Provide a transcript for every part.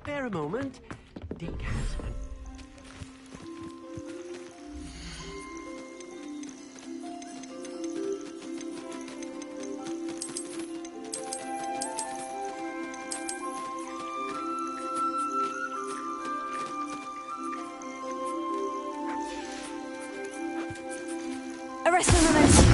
spare a moment? Deke has... Arrest the moment.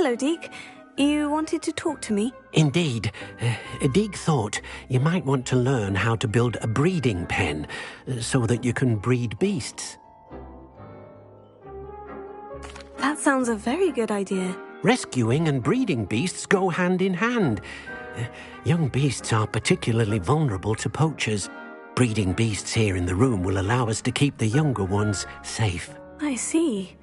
Hello, Deke. You wanted to talk to me? Indeed. Deke thought you might want to learn how to build a breeding pen so that you can breed beasts. That sounds a very good idea. Rescuing and breeding beasts go hand in hand. Young beasts are particularly vulnerable to poachers. Breeding beasts here in the room will allow us to keep the younger ones safe. I see.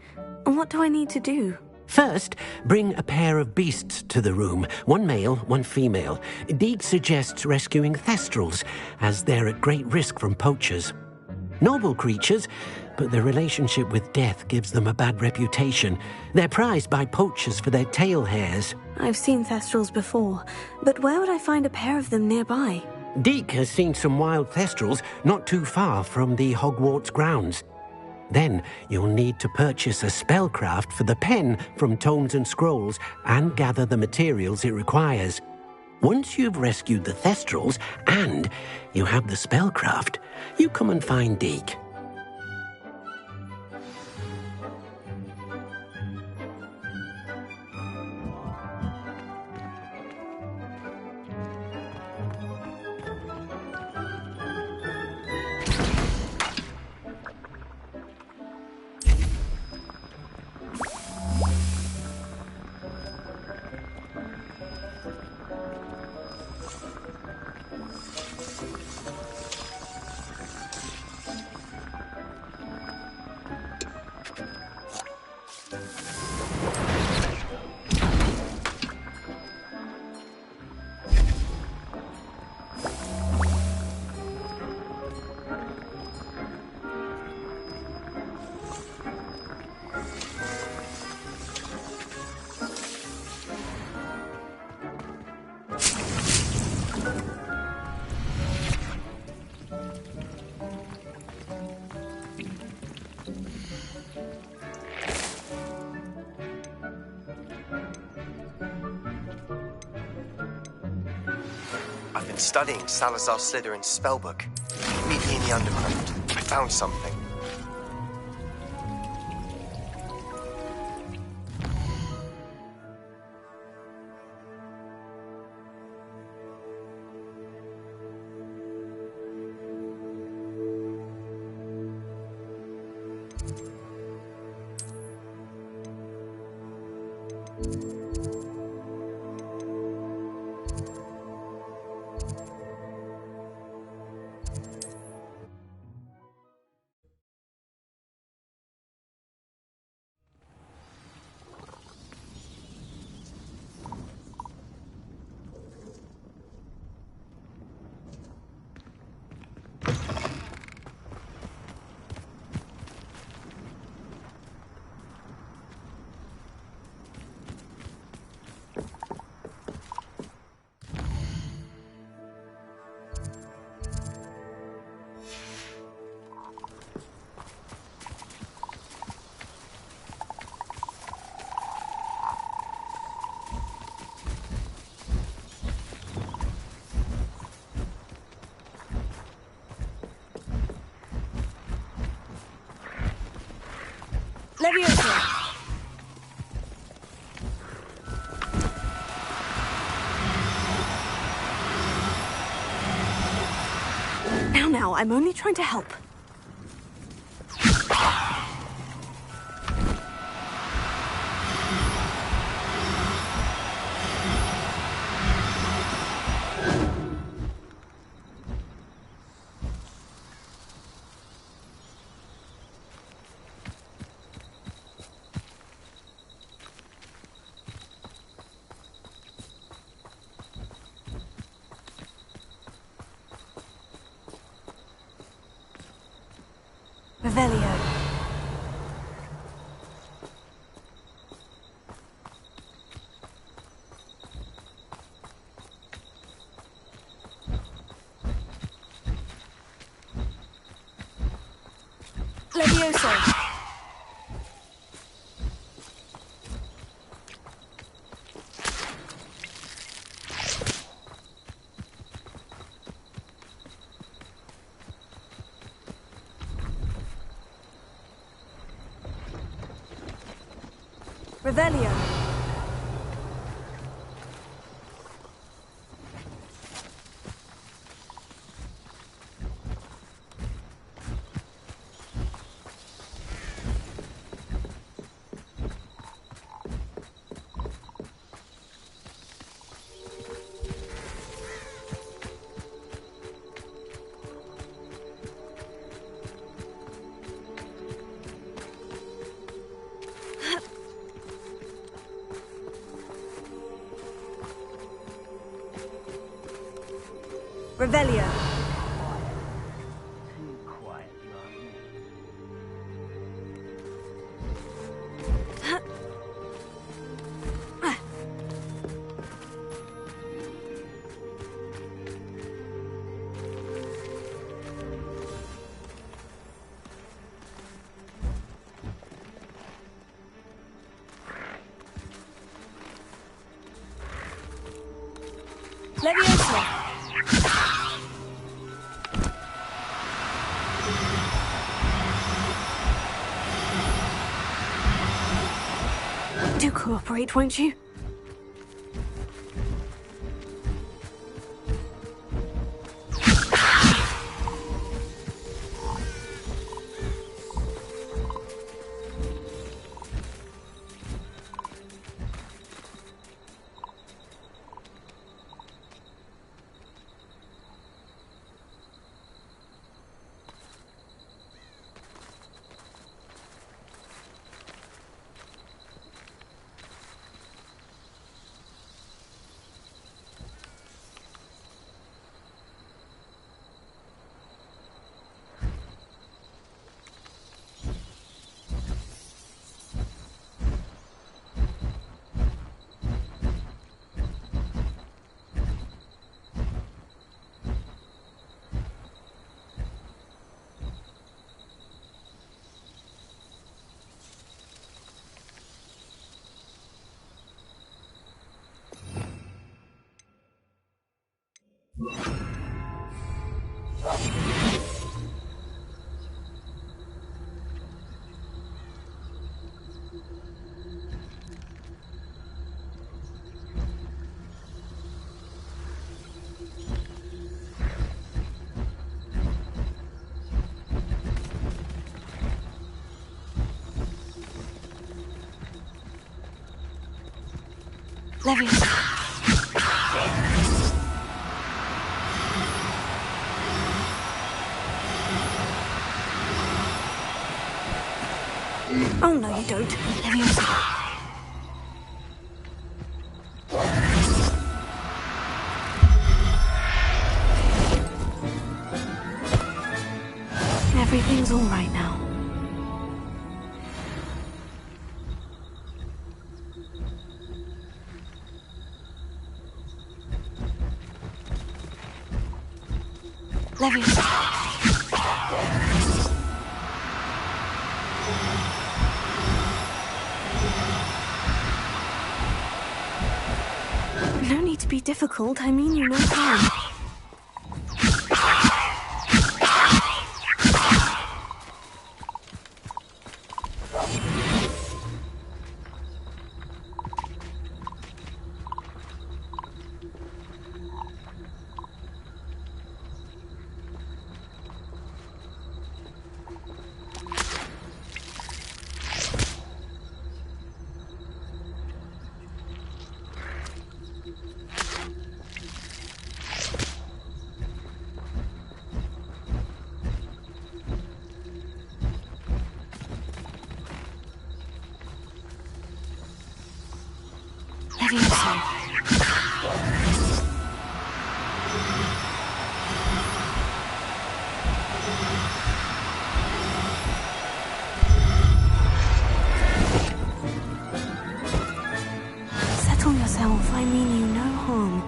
And what do I need to do? First, bring a pair of beasts to the room, one male, one female. Deke suggests rescuing thestrals, as they're at great risk from poachers. Noble creatures, but their relationship with death gives them a bad reputation. They're prized by poachers for their tail hairs. I've seen thestrals before, but where would I find a pair of them nearby? Deke has seen some wild thestrals not too far from the Hogwarts grounds. Then you'll need to purchase a spellcraft for the pen from Tomes and Scrolls and gather the materials it requires. Once you've rescued the Thestrals and you have the spellcraft, you come and find Deke. I've been studying Salazar Slytherin's spellbook. Meet me in the underground. I found something. Leviosa! Now, I'm only trying to help. Revelio. Levioso. Revelio. Revelio. Too quiet, you are. Leviosa! Do cooperate, won't you? Leviosa. Oh, no, you don't. Leviosa. Everything's all right now. Leviosa. No need to be difficult. I mean you no harm. Settle yourself. I mean you no harm.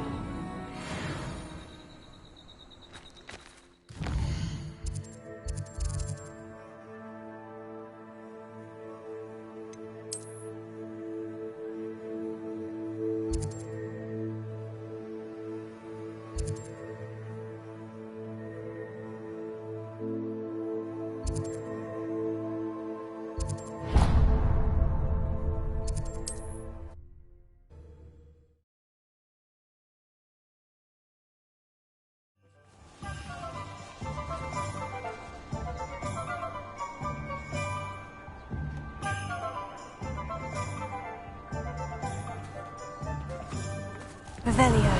Revelio.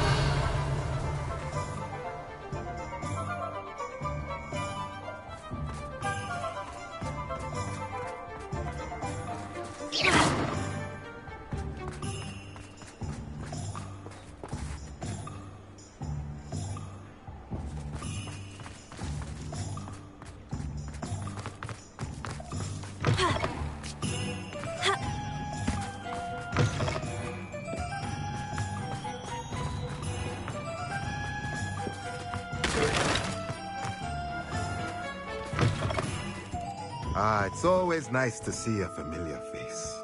Ah, it's always nice to see a familiar face.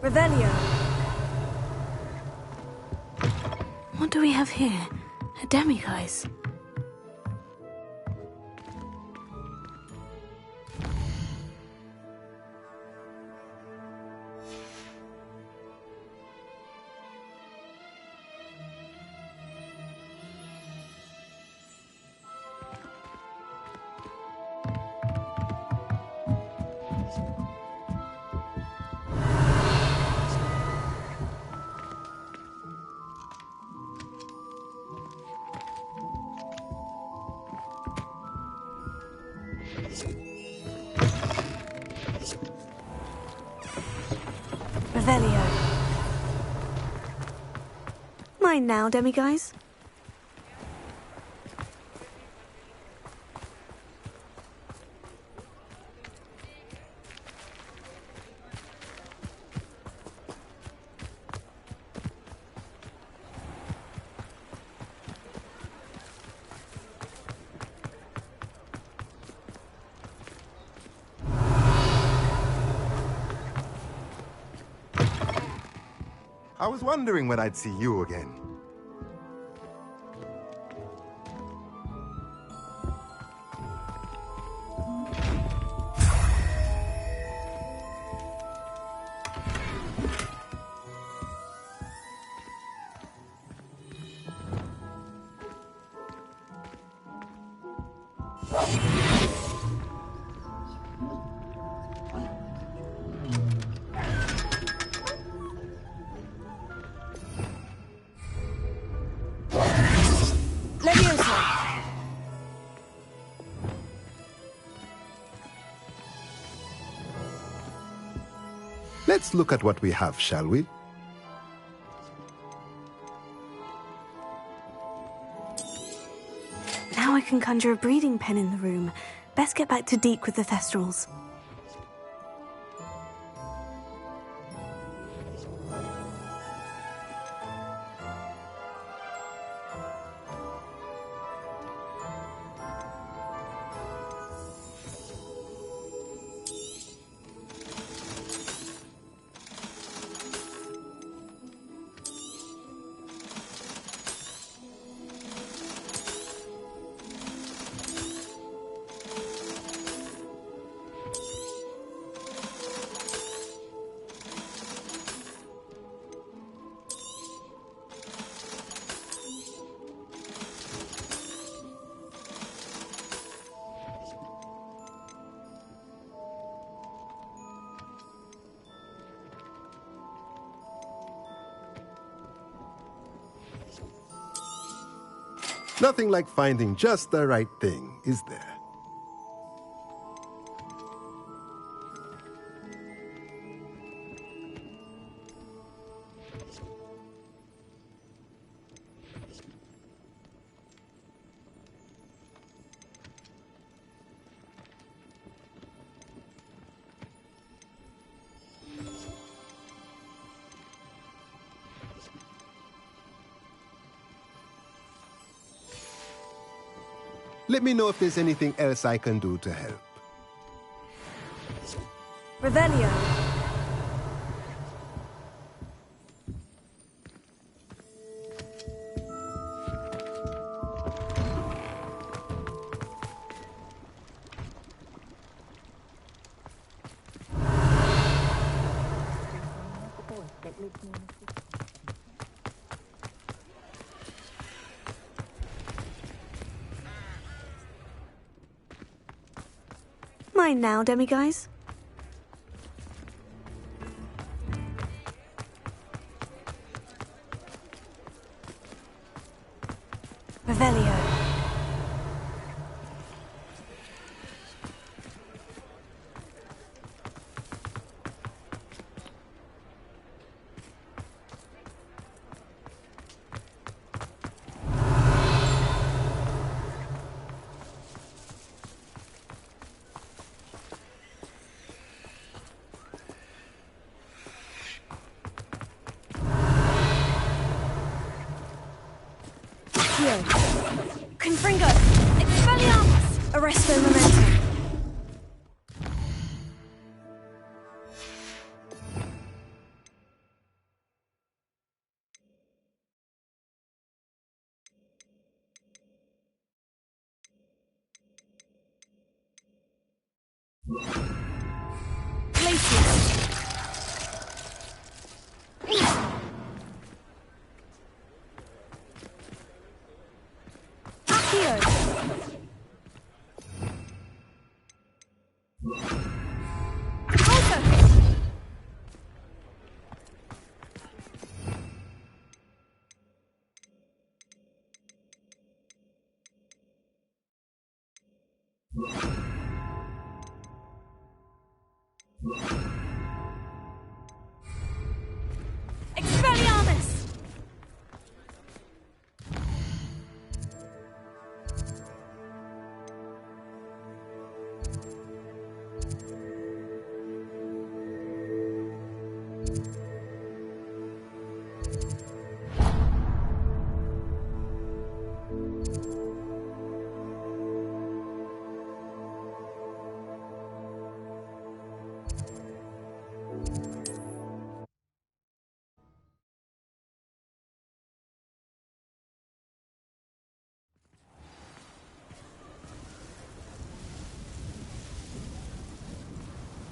Revelio. What do we have here? A demiguise. Revelio. Mine now, demiguise. I was wondering when I'd see you again. Let's look at what we have, shall we? Now I can conjure a breeding pen in the room. Best get back to Deke with the Thestrals. Nothing like finding just the right thing, is there? Let me know if there's anything else I can do to help. Revelio. Mine now, demiguise. Revelio. Confringo! Expelliarmus! Arresto momentum! Places. Accio. Expelliarmus!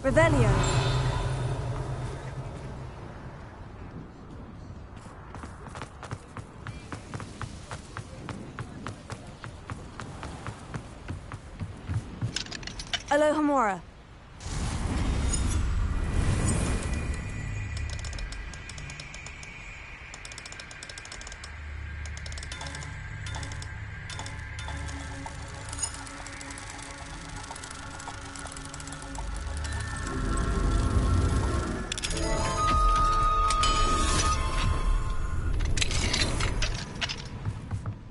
Revelio. Alohomora.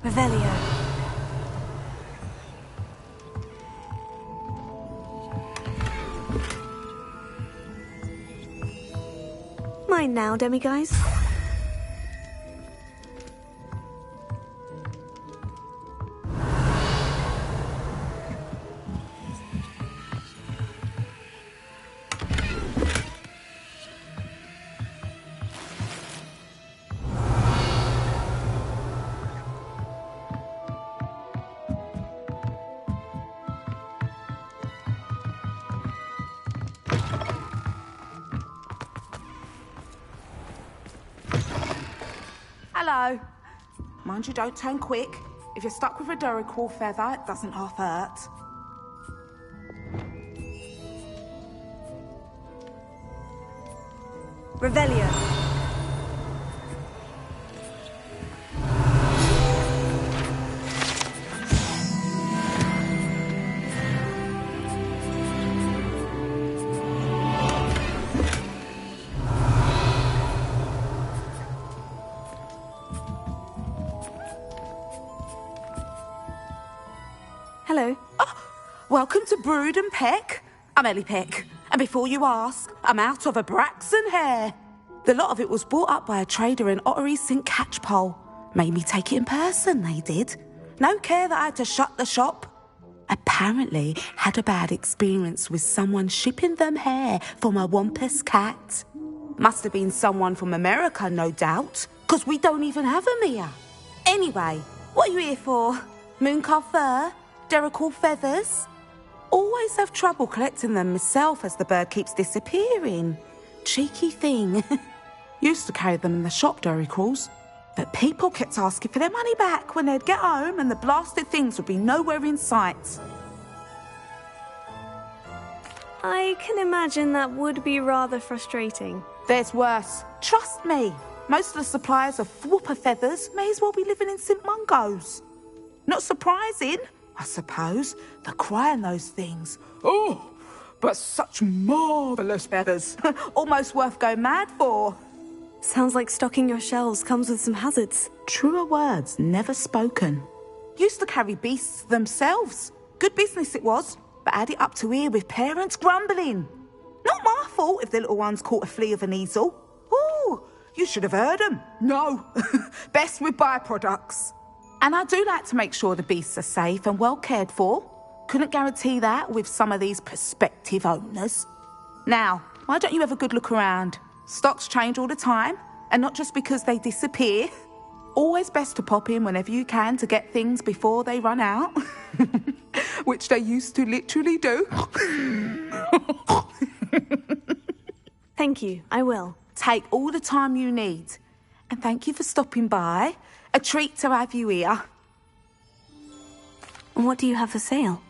Revelio. Mine now, demiguise. Hello. Mind you, don't turn quick. If you're stuck with a Duracell feather, it doesn't half hurt. Revelio. Hello. Oh, welcome to Brood and Peck. I'm Ellie Peck. And before you ask, I'm out of a Braxton hair. The lot of it was bought up by a trader in Ottery St. Catchpole. Made me take it in person, they did. No care that I had to shut the shop. Apparently had a bad experience with someone shipping them hair for my Wampus cat. Must have been someone from America, no doubt, because we don't even have them here. Anyway, what are you here for? Mooncalf fur? Duracell feathers? Always have trouble collecting them myself as the bird keeps disappearing. Cheeky thing. Used to carry them in the shop, Duracalls. But people kept asking for their money back when they'd get home and the blasted things would be nowhere in sight. I can imagine that would be rather frustrating. There's worse. Trust me. Most of the suppliers of whooper feathers may as well be living in St. Mungo's. Not surprising, I suppose, the cry in those things. Oh, but such marvellous feathers. Almost worth going mad for. Sounds like stocking your shelves comes with some hazards. Truer words never spoken. Used to carry beasts themselves. Good business it was, but had it up to here with parents grumbling. Not my fault if the little ones caught a flea of an easel. Ooh, you should have heard them. No, best with byproducts. And I do like to make sure the beasts are safe and well cared for. Couldn't guarantee that with some of these prospective owners. Now, why don't you have a good look around? Stocks change all the time, and not just because they disappear. Always best to pop in whenever you can to get things before they run out. Which they used to literally do. Thank you, I will. Take all the time you need. And thank you for stopping by. A treat to have you here. And what do you have for sale?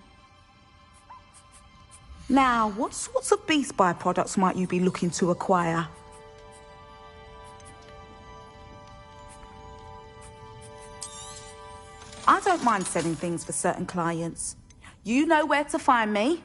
Now, what sorts of beast byproducts might you be looking to acquire? I don't mind selling things for certain clients. You know where to find me.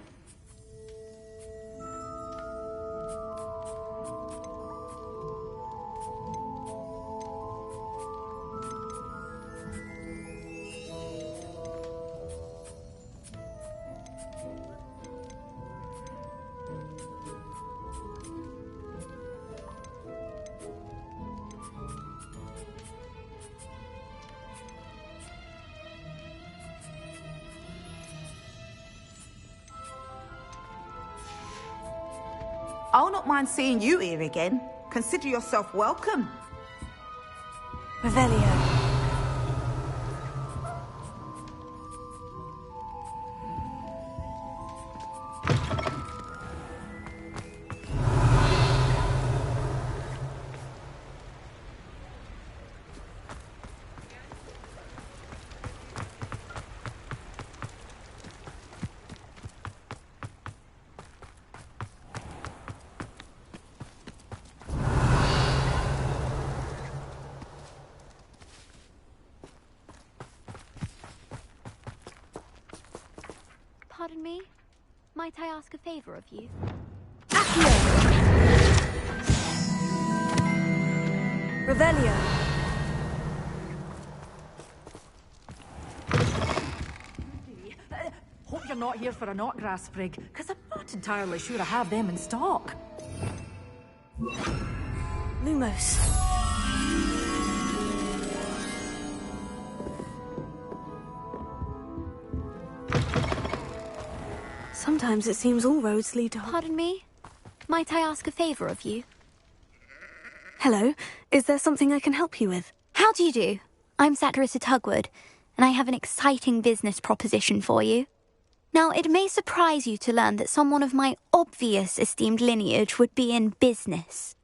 I'll not mind seeing you here again. Consider yourself welcome. Revelio. Pardon me? Might I ask a favor of you? Revelio. Hope you're not here for a knotgrass sprig, because I'm not entirely sure I have them in stock. Lumos. Sometimes it seems all roads lead to... Pardon me? Might I ask a favor of you? Hello, is there something I can help you with? How do you do? I'm Satirissa Tugwood, and I have an exciting business proposition for you. Now, it may surprise you to learn that someone of my obvious esteemed lineage would be in business.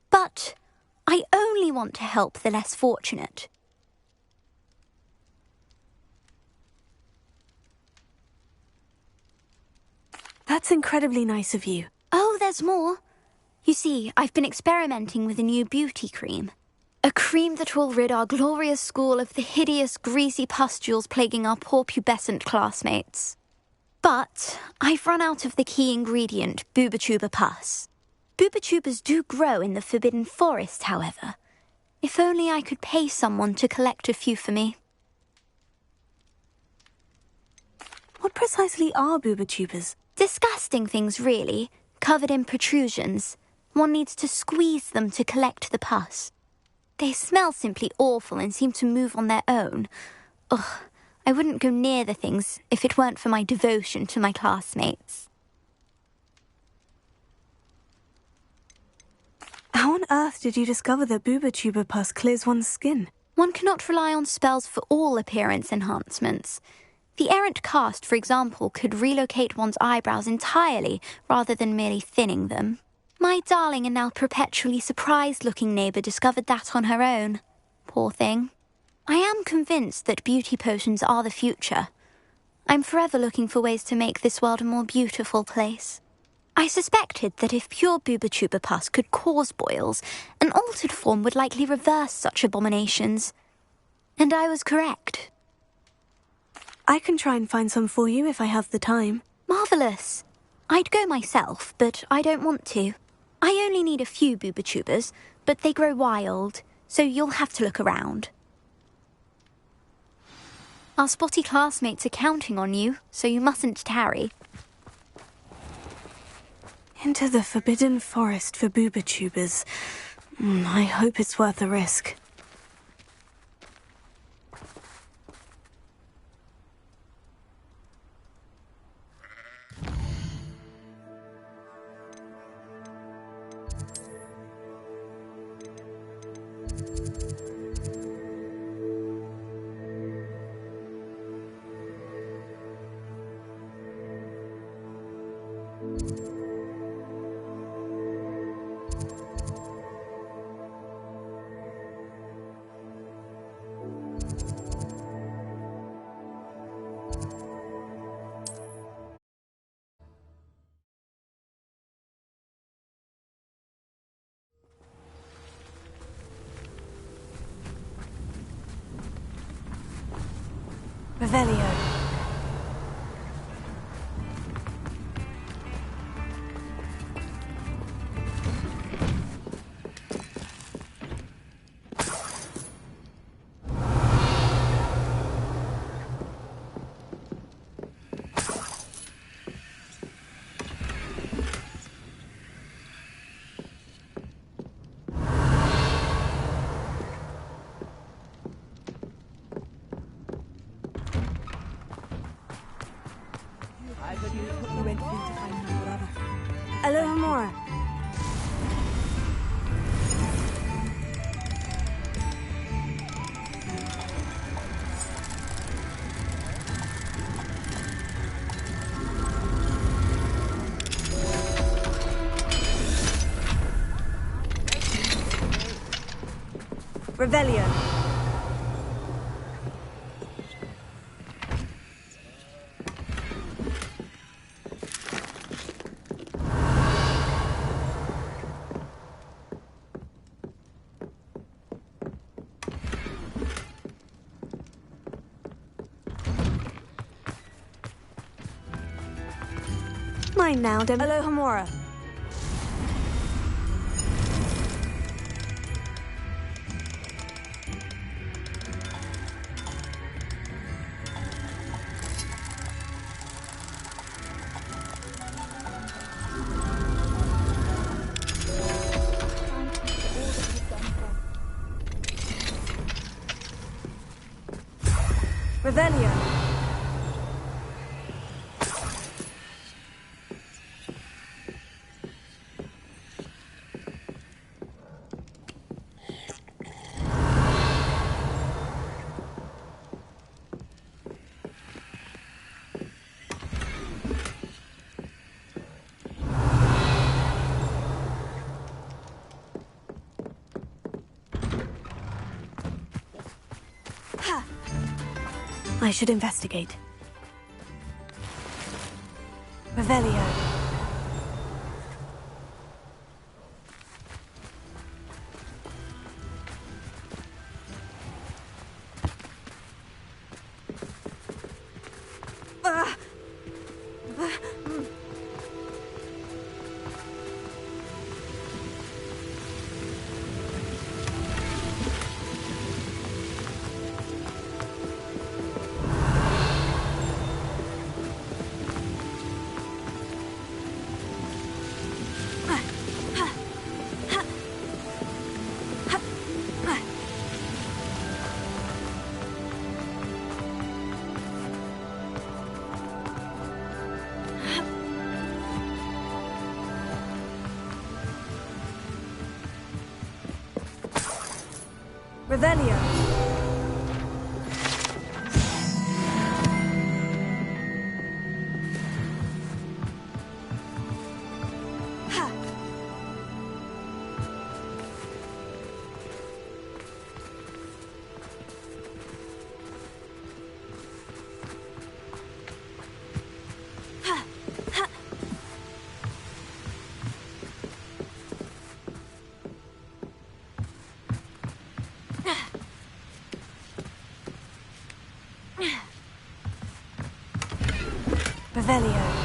But I only want to help the less fortunate. That's incredibly nice of you. Oh, there's more. You see, I've been experimenting with a new beauty cream. A cream that will rid our glorious school of the hideous, greasy pustules plaguing our poor pubescent classmates. But I've run out of the key ingredient, Booba-Tuber pus. Booba-Tubers do grow in the Forbidden Forest, however. If only I could pay someone to collect a few for me. What precisely are Booba-Tubers? Disgusting things, really, covered in protrusions. One needs to squeeze them to collect the pus. They smell simply awful and seem to move on their own. Ugh, I wouldn't go near the things if it weren't for my devotion to my classmates. How on earth did you discover that Booba-Tuber pus clears one's skin? One cannot rely on spells for all appearance enhancements. The errant cast, for example, could relocate one's eyebrows entirely rather than merely thinning them. My darling and now perpetually surprised-looking neighbour discovered that on her own. Poor thing. I am convinced that beauty potions are the future. I'm forever looking for ways to make this world a more beautiful place. I suspected that if pure Booba-Tuber pus could cause boils, an altered form would likely reverse such abominations. And I was correct. I can try and find some for you if I have the time. Marvellous. I'd go myself, but I don't want to. I only need a few Booba-Tubers, but they grow wild, so you'll have to look around. Our spotty classmates are counting on you, so you mustn't tarry. Into the Forbidden Forest for Booba-Tubers. I hope it's worth the risk. Revelio. Alohomora. Revelio. Mine now, Alohomora. Revelio. I should investigate. Revelio. Revelio. Revelio.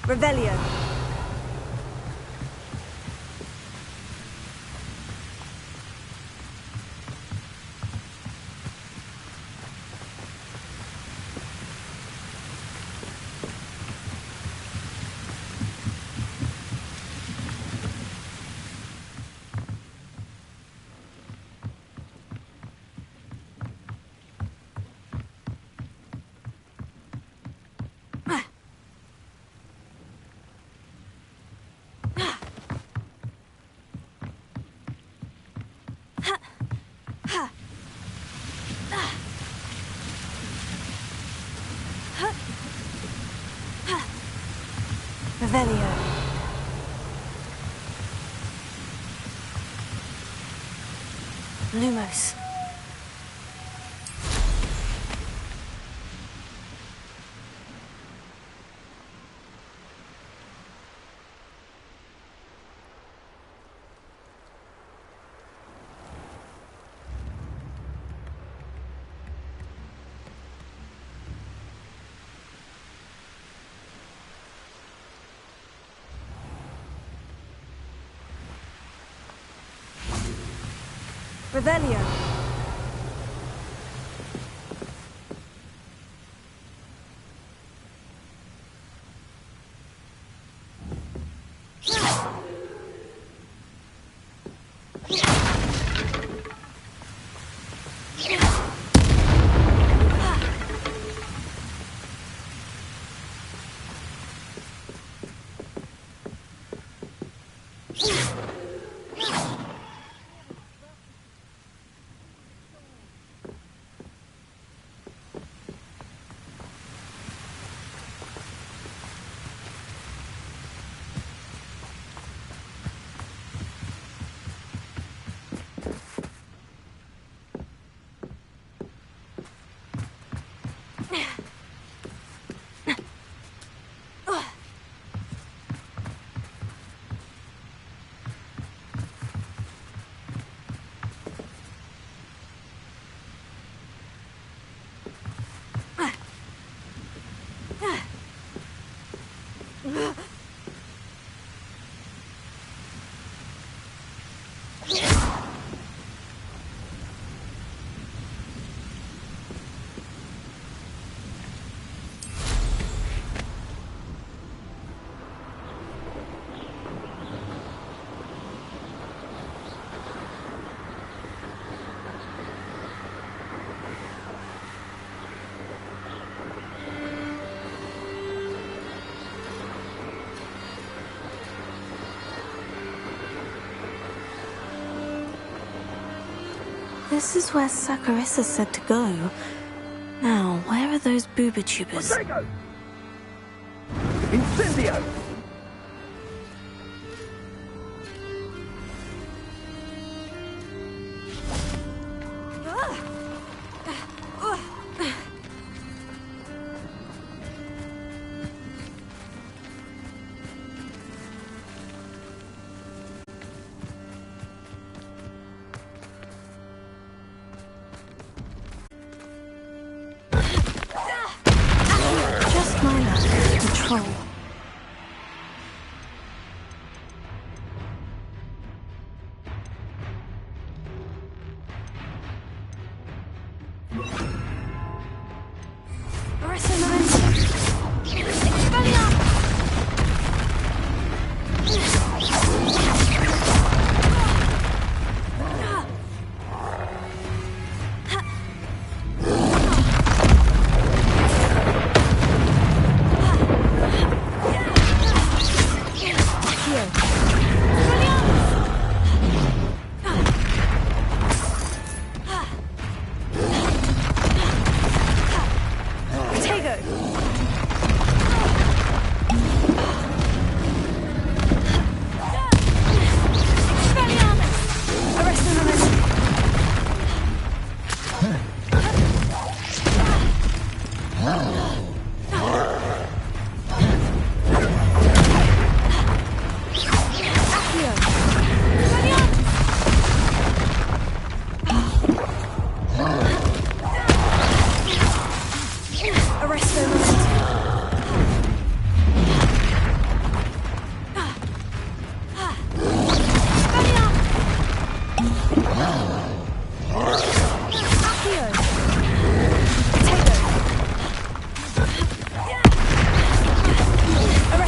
Revelio. Revelio. Lumos. Revelio. This is where Saccharissa said to go. Now, where are those booba-tubers? Incendio! Just my luck. Control. Expelliarmus!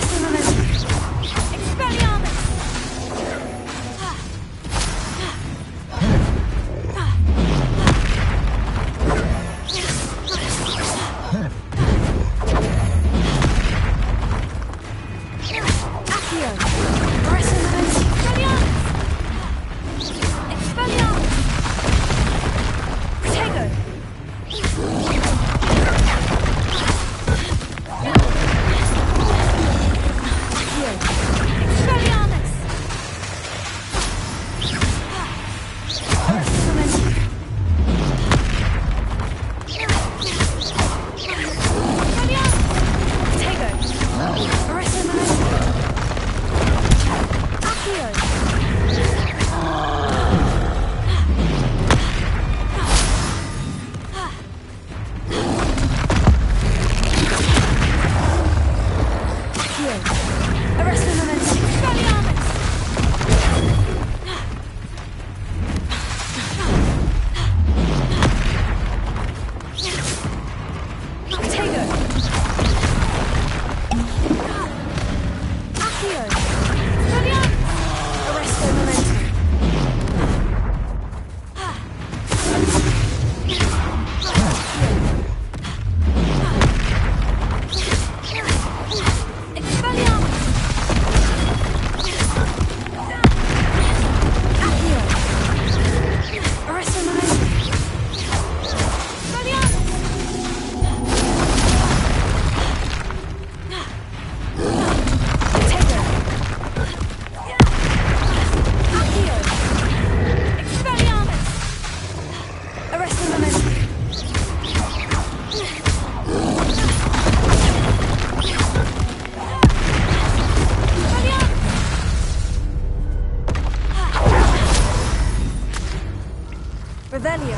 Revelio.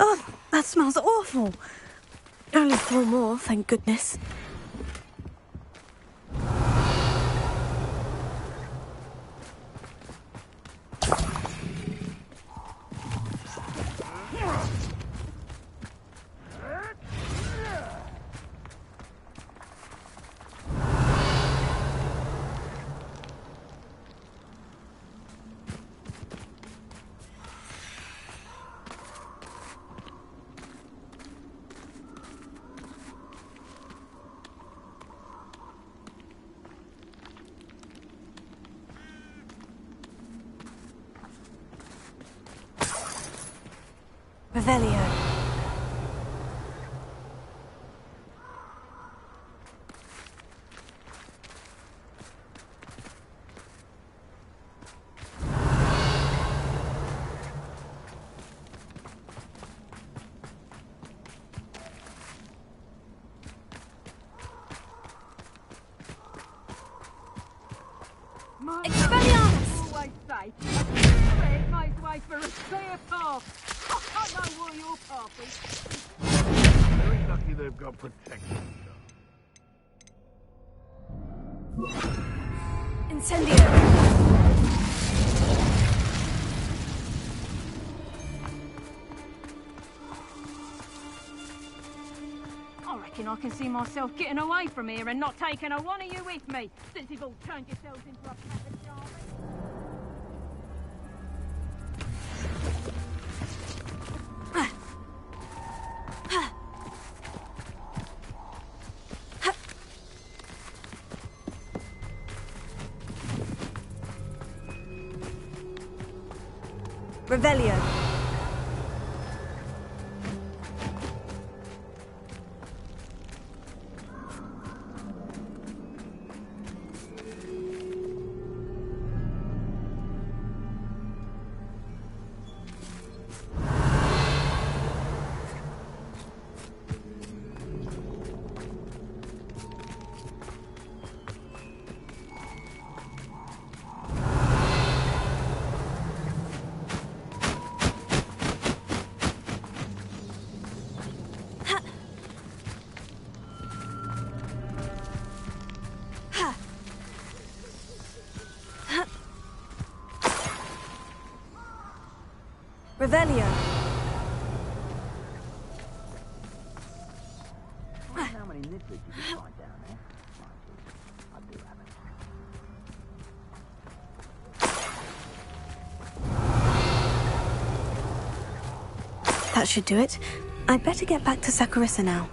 Oh, that smells awful. Only 4 more, thank goodness. Revelio. Expelliarmus! Always say, red makes way for a clear path. I know what your path is. Very lucky they've got protection. Incendio! I reckon I can see myself getting away from here and not taking a one of you with me, since you've all turned yourselves into a pack of charming. Revelio. Revelio. How many nippers you can find down there? I do have it. That should do it. I'd better get back to Saccharissa now.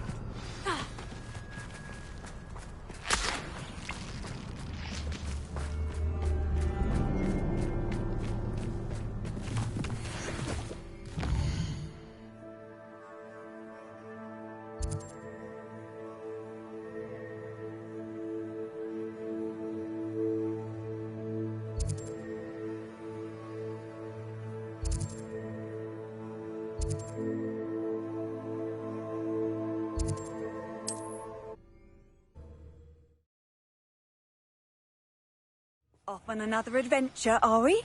Off on another adventure, are we?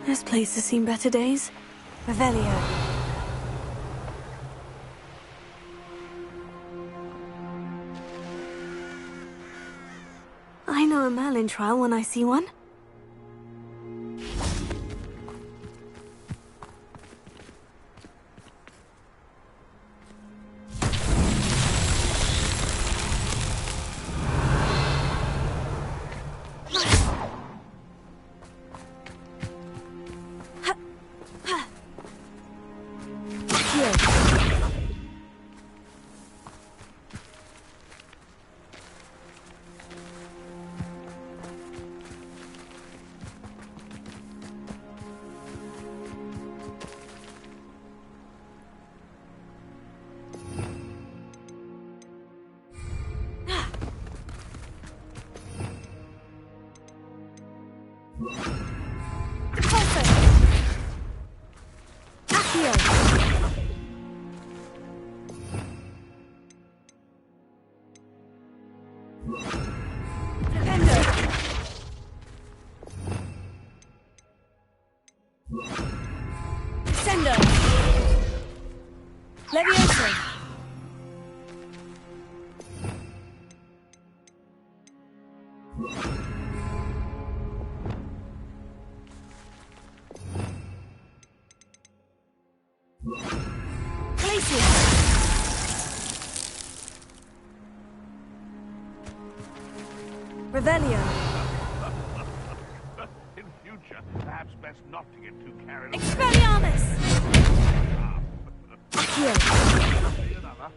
This place has seen better days. Revelio. I know a Merlin trial when I see one. Pulsar! Accio! Flipendo! Sendo! Levioso! Places! Revelio! In future, perhaps best not to get too carried away. Expelliarmus! Accio! See another.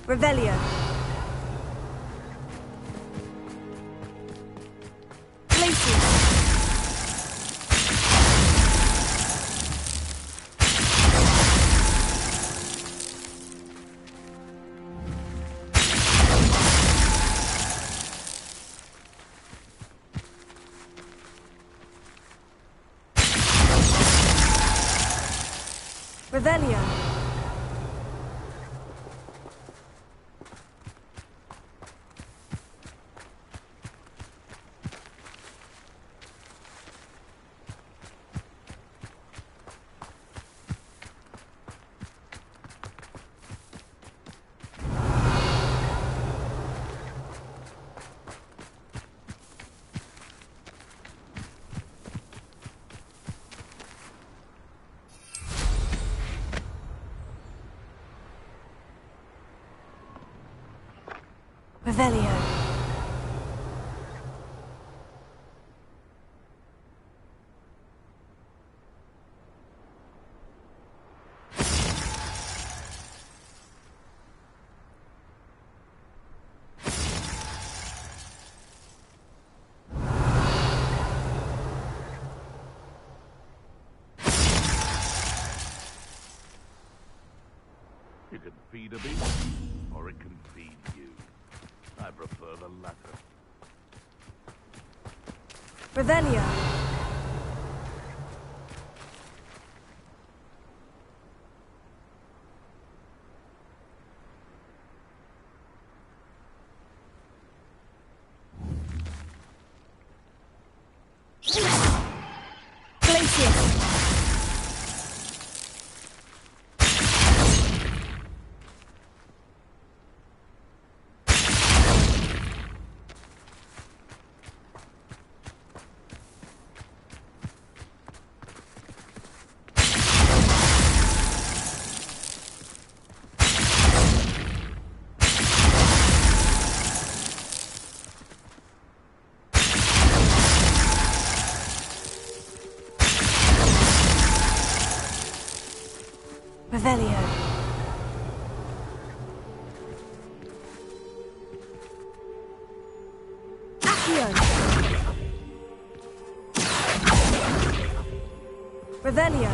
Revelio! Places! Revelio! Revelio! You can feed a beast, or it can feed you. I prefer the latter. Revelio! Glacius! Revelio! Accio! Revelio!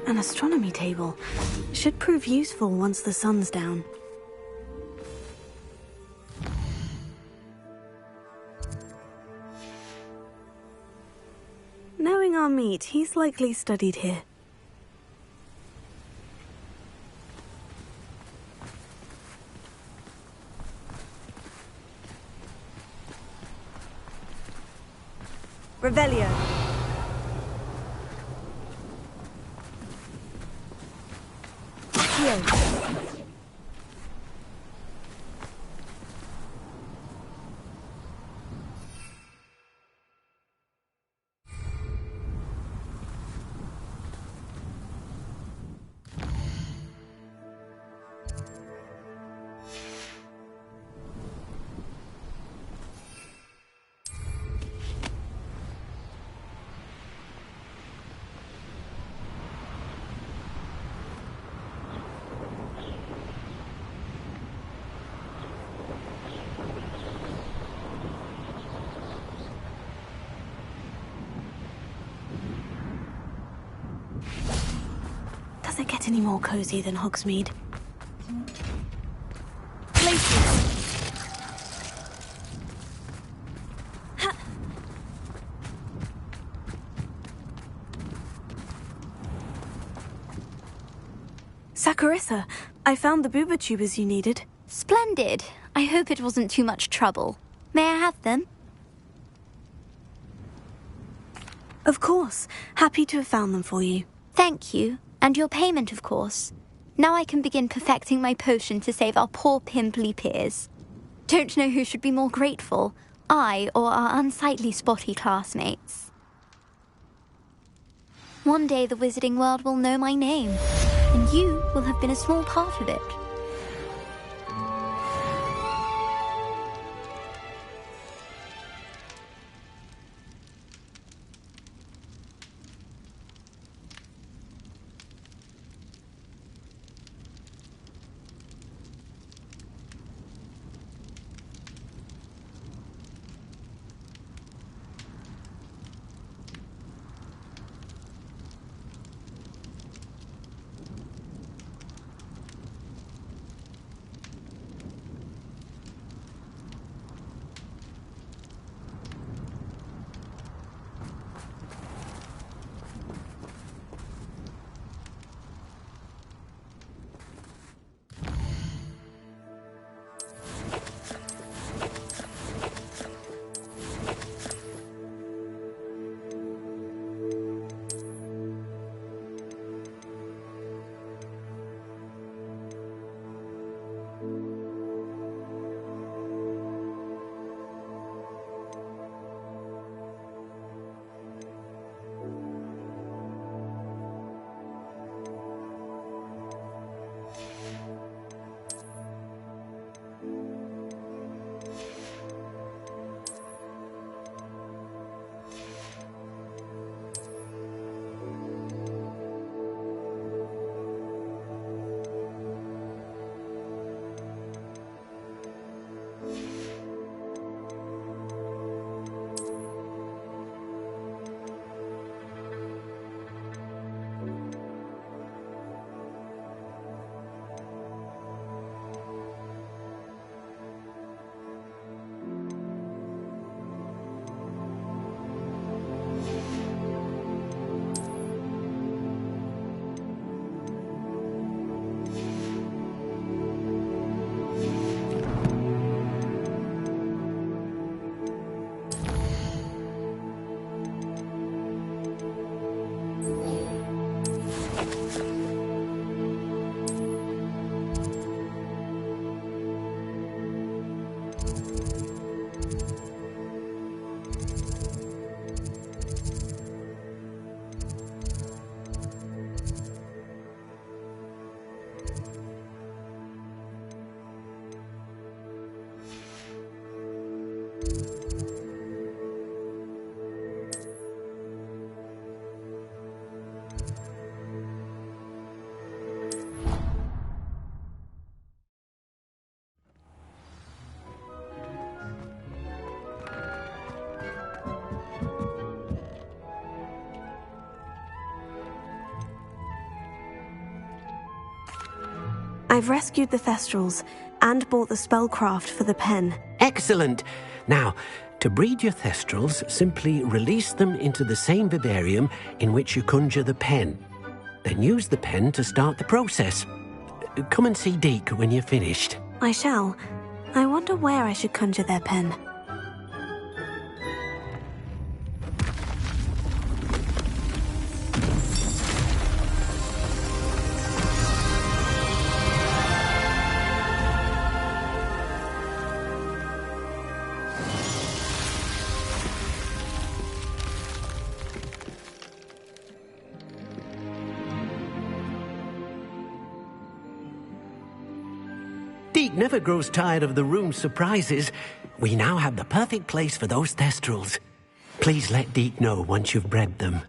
An astronomy table. Should prove useful once the sun's down. Knowing our meat, he's likely studied here. Revelio. Accio. it get any more cozy than Hogsmeade? Places! Saccharissa, I found the booba tubers you needed. Splendid. I hope it wasn't too much trouble. May I have them? Of course. Happy to have found them for you. Thank you. And your payment, of course. Now I can begin perfecting my potion to save our poor pimply peers. Don't know who should be more grateful, I or our unsightly spotty classmates. One day the wizarding world will know my name, and you will have been a small part of it. I've rescued the Thestrals and bought the spellcraft for the pen. Excellent. Now, to breed your Thestrals, simply release them into the same vivarium in which you conjure the pen. Then use the pen to start the process. Come and see Deke when you're finished. I shall. I wonder where I should conjure their pen. Deke never grows tired of the room's surprises. We now have the perfect place for those Thestrals. Please let Deke know once you've bred them.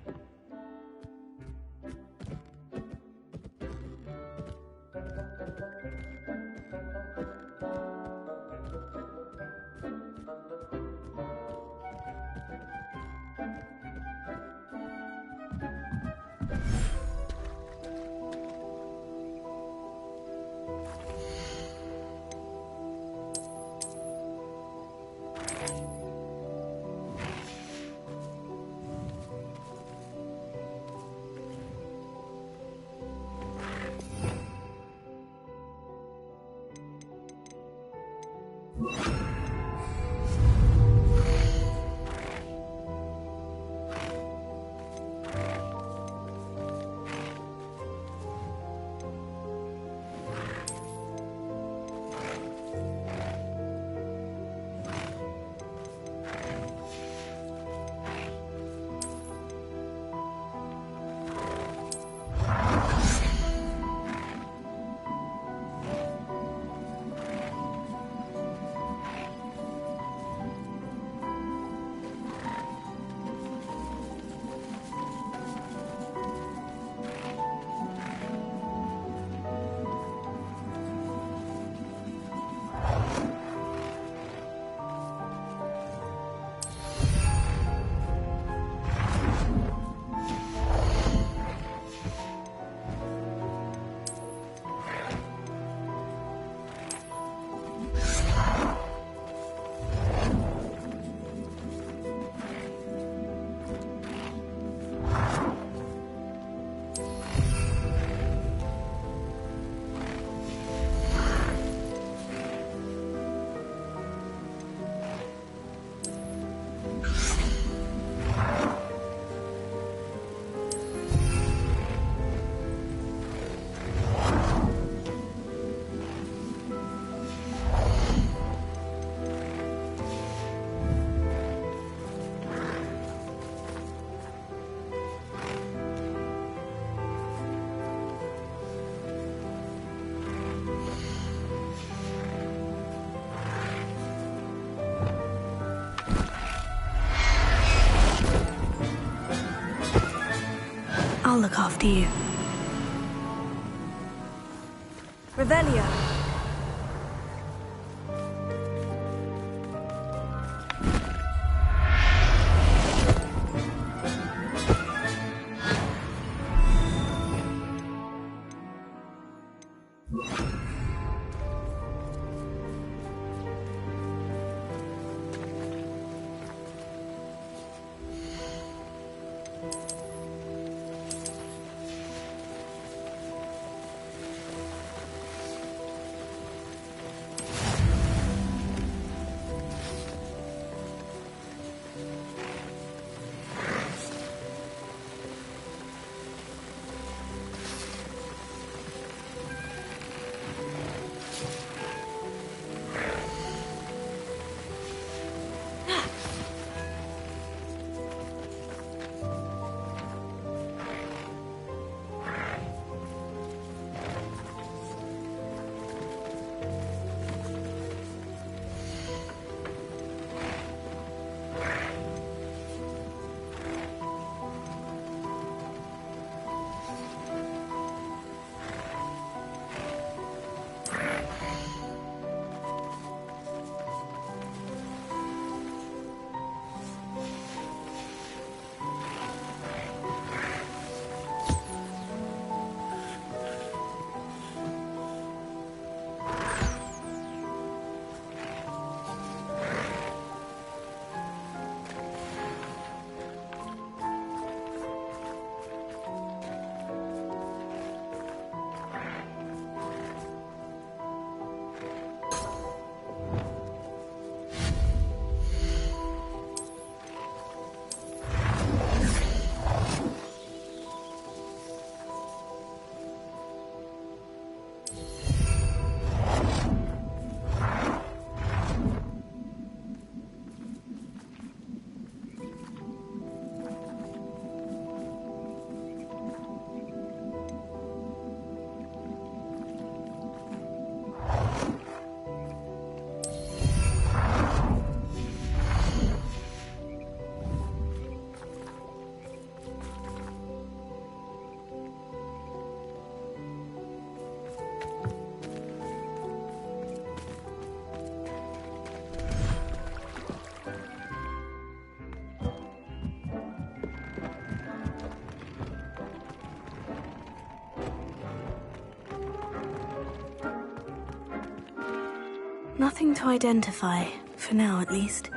I'll look after you. Revelio. Nothing to identify, for now at least.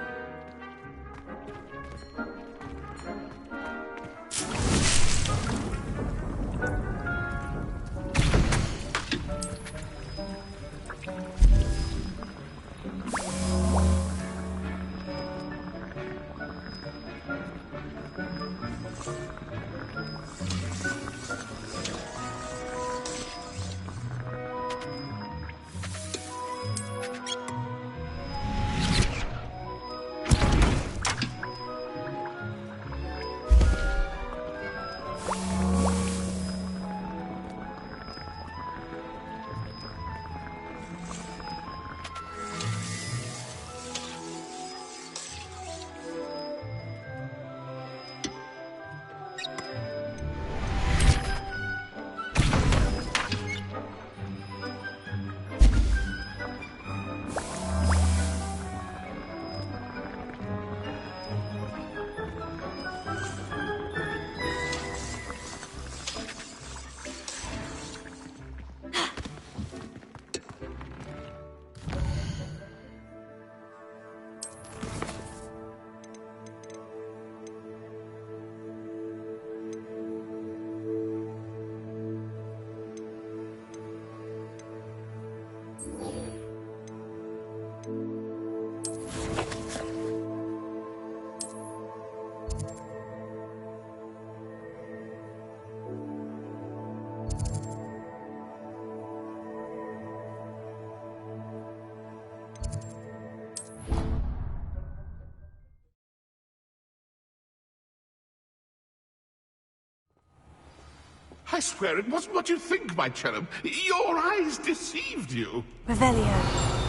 I swear it wasn't what you think, my cherub. Your eyes deceived you. Revelio.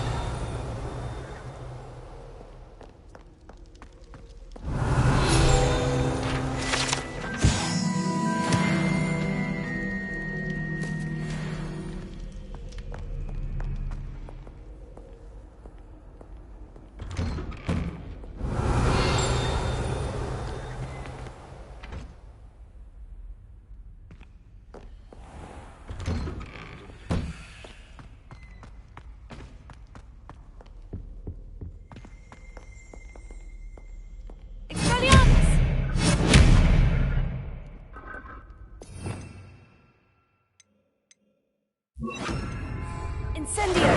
Incendio!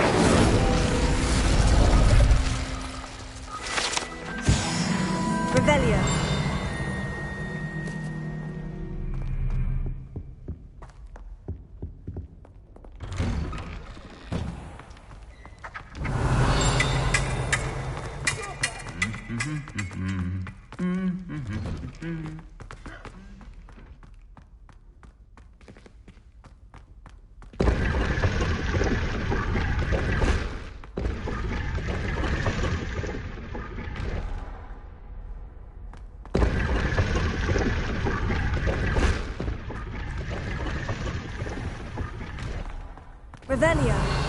Revelio. Revelio.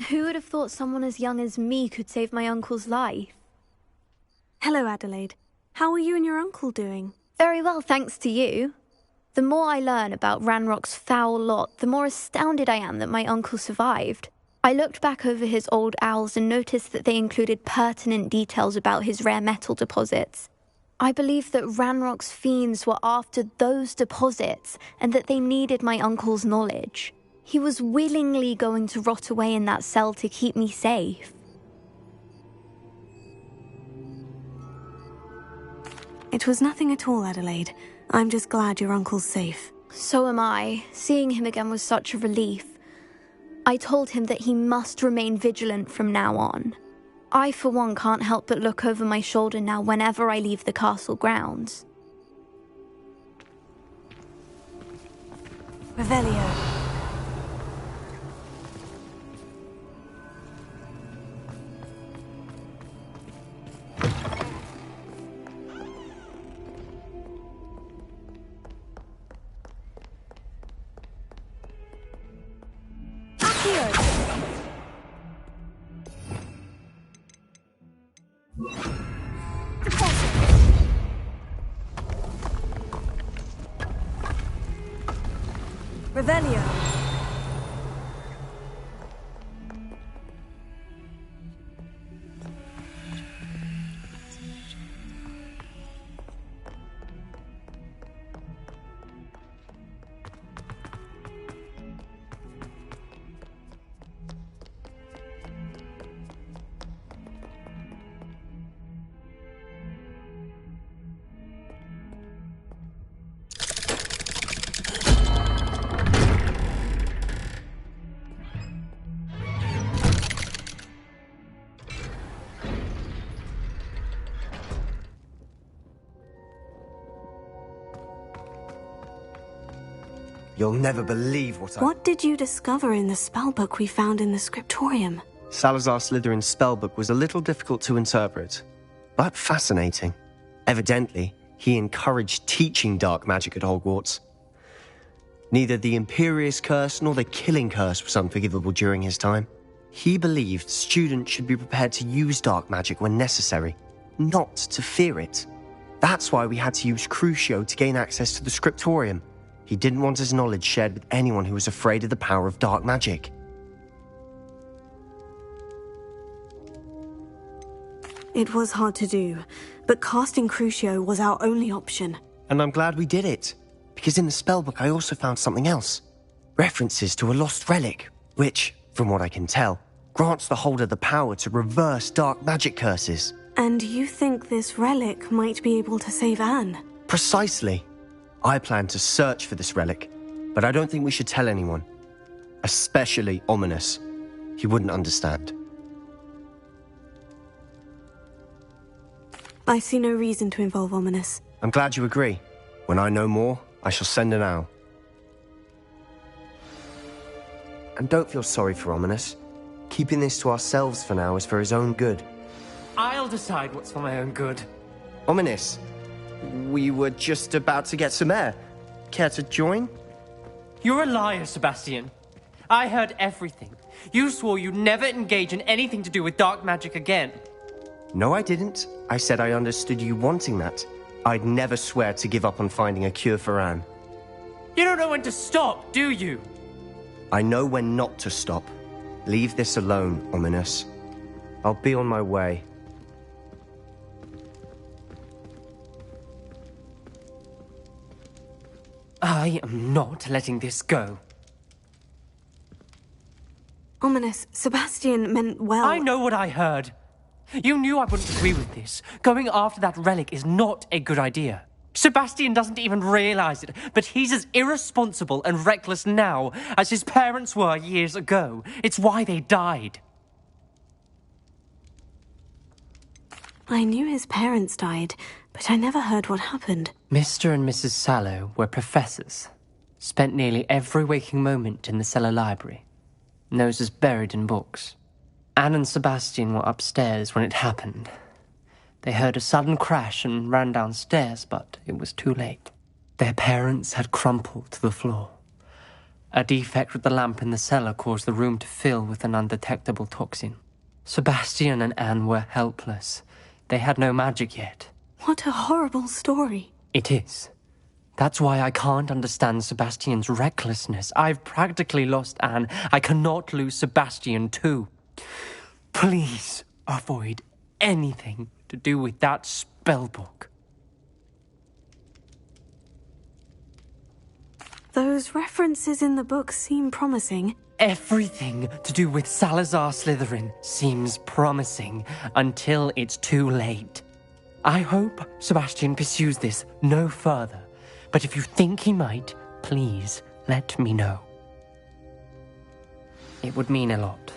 Who would have thought someone as young as me could save my uncle's life? Hello, Adelaide. How are you and your uncle doing? Very well, thanks to you. The more I learn about Ranrock's foul lot, the more astounded I am that my uncle survived. I looked back over his old owls and noticed that they included pertinent details about his rare metal deposits. I believe that Ranrock's fiends were after those deposits and that they needed my uncle's knowledge. He was willingly going to rot away in that cell to keep me safe. It was nothing at all, Adelaide. I'm just glad your uncle's safe. So am I. Seeing him again was such a relief. I told him that he must remain vigilant from now on. I, for one, can't help but look over my shoulder now whenever I leave the castle grounds. Revelio. Revelio. You'll never believe What did you discover in the spellbook we found in the scriptorium? Salazar Slytherin's spellbook was a little difficult to interpret, but fascinating. Evidently, he encouraged teaching dark magic at Hogwarts. Neither the Imperious Curse nor the Killing Curse was unforgivable during his time. He believed students should be prepared to use dark magic when necessary, not to fear it. That's why we had to use Crucio to gain access to the scriptorium. He didn't want his knowledge shared with anyone who was afraid of the power of dark magic. It was hard to do, but casting Crucio was our only option. And I'm glad we did it, because in the spellbook I also found something else. References to a lost relic, which, from what I can tell, grants the holder the power to reverse dark magic curses. And you think this relic might be able to save Anne? Precisely. I plan to search for this relic, but I don't think we should tell anyone. Especially Ominous. He wouldn't understand. I see no reason to involve Ominous. I'm glad you agree. When I know more, I shall send an owl. And don't feel sorry for Ominous. Keeping this to ourselves for now is for his own good. I'll decide what's for my own good. Ominous, we were just about to get some air. Care to join? You're a liar, Sebastian. I heard everything. You swore you'd never engage in anything to do with dark magic again. No, I didn't. I said I understood you wanting that. I'd never swear to give up on finding a cure for Anne. You don't know when to stop, do you? I know when not to stop. Leave this alone, Ominous. I'll be on my way. I am not letting this go. Ominous, Sebastian meant well. I know what I heard. You knew I wouldn't agree with this. Going after that relic is not a good idea. Sebastian doesn't even realize it, but he's as irresponsible and reckless now as his parents were years ago. It's why they died. I knew his parents died, but I never heard what happened. Mr. and Mrs. Sallow were professors. Spent nearly every waking moment in the cellar library. Noses buried in books. Anne and Sebastian were upstairs when it happened. They heard a sudden crash and ran downstairs, but it was too late. Their parents had crumpled to the floor. A defect with the lamp in the cellar caused the room to fill with an undetectable toxin. Sebastian and Anne were helpless. They had no magic yet. What a horrible story. It is. That's why I can't understand Sebastian's recklessness. I've practically lost Anne. I cannot lose Sebastian too. Please avoid anything to do with that spellbook. Those references in the book seem promising. Everything to do with Salazar Slytherin seems promising until it's too late. I hope Sebastian pursues this no further, but if you think he might, please let me know. It would mean a lot.